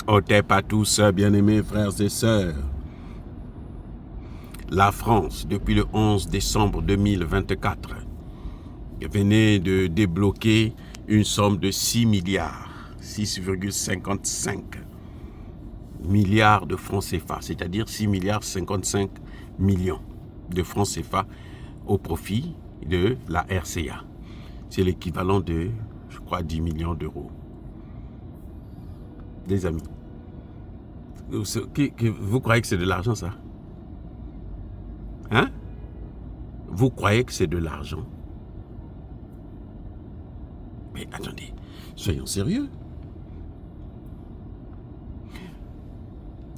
Otep à tous, bien-aimés frères et sœurs. La France, depuis le 11 décembre 2024, venait de débloquer une somme de 6 milliards, 6,55 milliards de francs CFA, c'est-à-dire 6 milliards 55 millions de francs CFA au profit de la RCA. C'est l'équivalent de, je crois, 10 millions d'euros. Des amis, vous croyez que c'est de l'argent, ça? Hein? Vous croyez que c'est de l'argent? Mais attendez, soyons sérieux.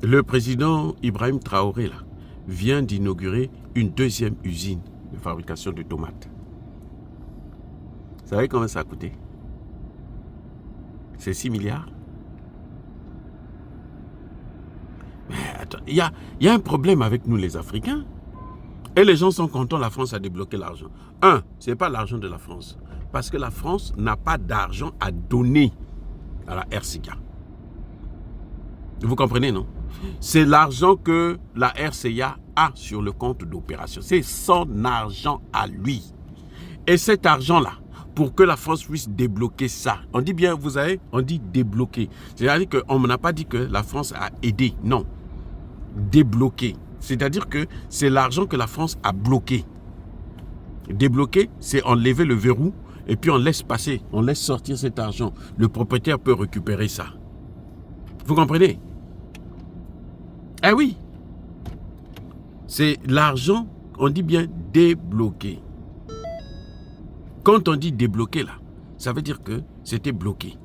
Le président Ibrahim Traoré là, vient d'inaugurer une deuxième usine de fabrication de tomates. Vous savez combien ça a coûté? C'est 6 milliards. Mais attends, il y a un problème avec nous les Africains. Et les gens sont contents, la France a débloqué l'argent. Ce n'est pas l'argent de la France. Parce que la France n'a pas d'argent à donner à la RCA. Vous comprenez, non? C'est l'argent que la RCA a sur le compte d'opération. C'est son argent à lui. Et cet argent-là, pour que la France puisse débloquer ça, on dit bien, vous savez, on dit débloquer. C'est-à-dire qu'on n'a pas dit que la France a aidé, non. Débloquer. C'est-à-dire que c'est l'argent que la France a bloqué. Débloquer, c'est enlever le verrou et puis on laisse passer, on laisse sortir cet argent. Le propriétaire peut récupérer ça. Vous comprenez? Eh oui. C'est l'argent, on dit bien débloqué. Quand on dit débloqué là, ça veut dire que c'était bloqué.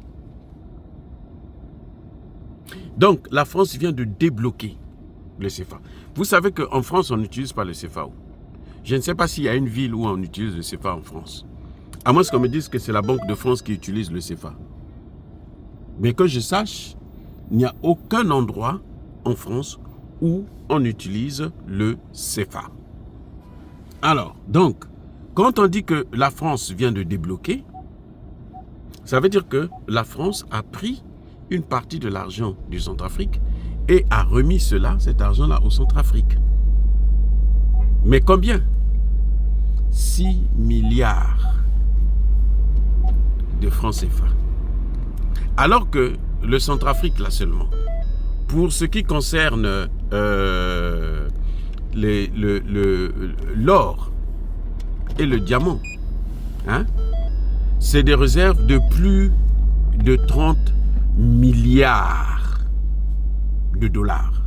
Donc la France vient de débloquer le CFA. Vous savez qu'en France, on n'utilise pas le CFA. Je ne sais pas s'il y a une ville où on utilise le CFA en France. À moins qu'on me dise que c'est la Banque de France qui utilise le CFA. Mais que je sache, il n'y a aucun endroit en France où on utilise le CFA. Alors, donc, quand on dit que la France vient de débloquer, ça veut dire que la France a pris une partie de l'argent du Centrafrique et a remis cet argent-là au Centrafrique. Mais combien? 6 milliards de francs CFA. Alors que le Centrafrique, là seulement, pour ce qui concerne l'or et le diamant, hein, c'est des réserves de plus de 30 milliards de dollars.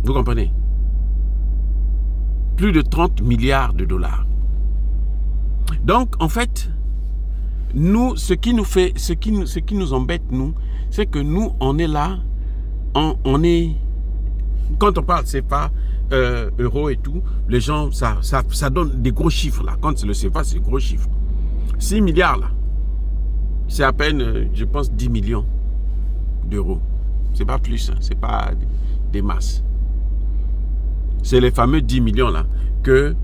Vous comprenez? Plus de 30 milliards de dollars. Donc, en fait, nous, ce qui nous embête, nous, c'est que nous, on est là, on est... Quand on parle CFA, euros et tout, les gens, ça donne des gros chiffres, là. Quand c'est le CFA, c'est des gros chiffres. 6 milliards, là, c'est à peine, je pense, 10 millions d'euros. C'est pas plus, hein, c'est pas des masses. C'est les fameux 10 millions là que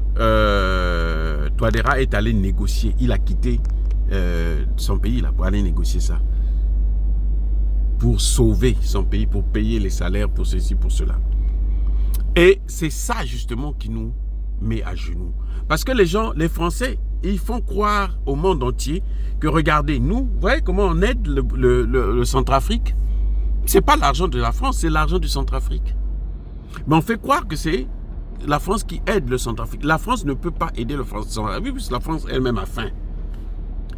Touadéra est allé négocier. Il a quitté son pays là pour aller négocier ça. Pour sauver son pays, pour payer les salaires, pour ceci, pour cela. Et c'est ça justement qui nous met à genoux. Parce que les gens, les Français, ils font croire au monde entier que regardez, nous, vous voyez comment on aide le Centrafrique? C'est pas l'argent de la France, c'est l'argent du Centrafrique. Mais on fait croire que c'est la France qui aide le Centrafrique. La France ne peut pas aider le Centrafrique puisque la France elle-même a faim.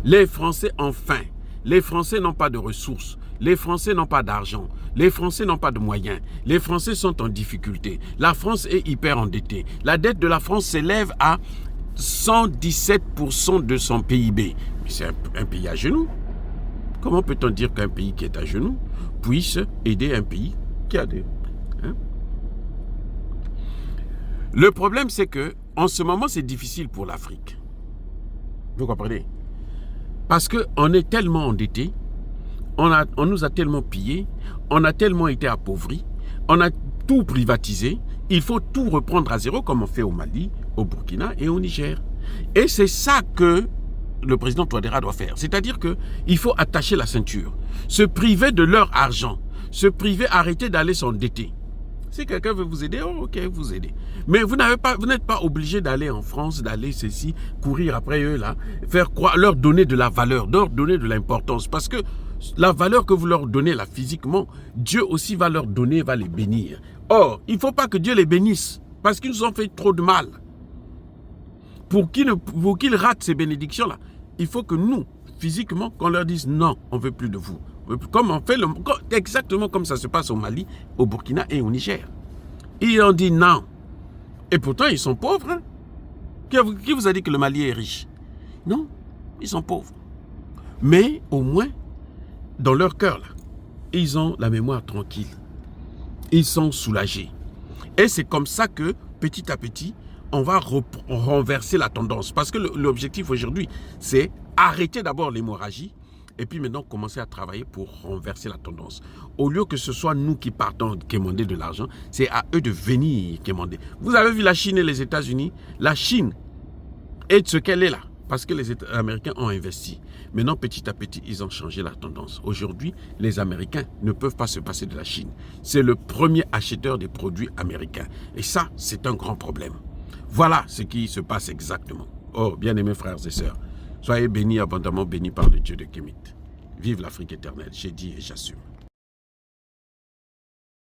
Les Français ont faim. Les Français n'ont pas de ressources. Les Français n'ont pas d'argent. Les Français n'ont pas de moyens. Les Français sont en difficulté. La France est hyper endettée. La dette de la France s'élève à 117% de son PIB. C'est un pays à genoux. Comment peut-on dire qu'un pays qui est à genoux puisse aider un pays qui a des... Hein? Le problème, c'est que en ce moment, c'est difficile pour l'Afrique. Vous comprenez? Parce qu'on est tellement endetté, on nous a tellement pillés, on a tellement été appauvris, on a tout privatisé, il faut tout reprendre à zéro comme on fait au Mali, au Burkina et au Niger. Et c'est ça que le président Touadéra doit faire. C'est-à-dire qu'il faut attacher la ceinture, se priver de leur argent, se priver, arrêter d'aller s'endetter. Si quelqu'un veut vous aider, oh, ok, vous aidez. Mais vous n'êtes pas obligé d'aller en France, d'aller ceci, courir après eux là, faire croire, leur donner de la valeur, leur donner de l'importance. Parce que la valeur que vous leur donnez là physiquement, Dieu aussi va leur donner, va les bénir. Or, il ne faut pas que Dieu les bénisse, parce qu'ils nous ont fait trop de mal. Pour qu'ils ratent ces bénédictions-là, il faut que nous, physiquement, qu'on leur dise non, on ne veut plus de vous. Comme on fait exactement comme ça se passe au Mali, au Burkina et au Niger. Ils ont dit non. Et pourtant, ils sont pauvres. Hein? Qui vous a dit que le Mali est riche? Non, ils sont pauvres. Mais au moins, dans leur cœur, là, ils ont la mémoire tranquille. Ils sont soulagés. Et c'est comme ça que, petit à petit, on va renverser la tendance. Parce que l'objectif aujourd'hui, c'est arrêter d'abord l'hémorragie et puis maintenant commencer à travailler pour renverser la tendance. Au lieu que ce soit nous qui partons quémander de l'argent, c'est à eux de venir quémander. Vous avez vu la Chine et les États-Unis? La Chine est ce qu'elle est là, parce que les Américains ont investi. Maintenant, petit à petit, ils ont changé la tendance. Aujourd'hui, les Américains ne peuvent pas se passer de la Chine. C'est le premier acheteur des produits américains. Et ça, c'est un grand problème. Voilà ce qui se passe exactement. Oh, bien-aimés frères et sœurs, soyez bénis, abondamment bénis par le Dieu de Kémit. Vive l'Afrique éternelle, j'ai dit et j'assume.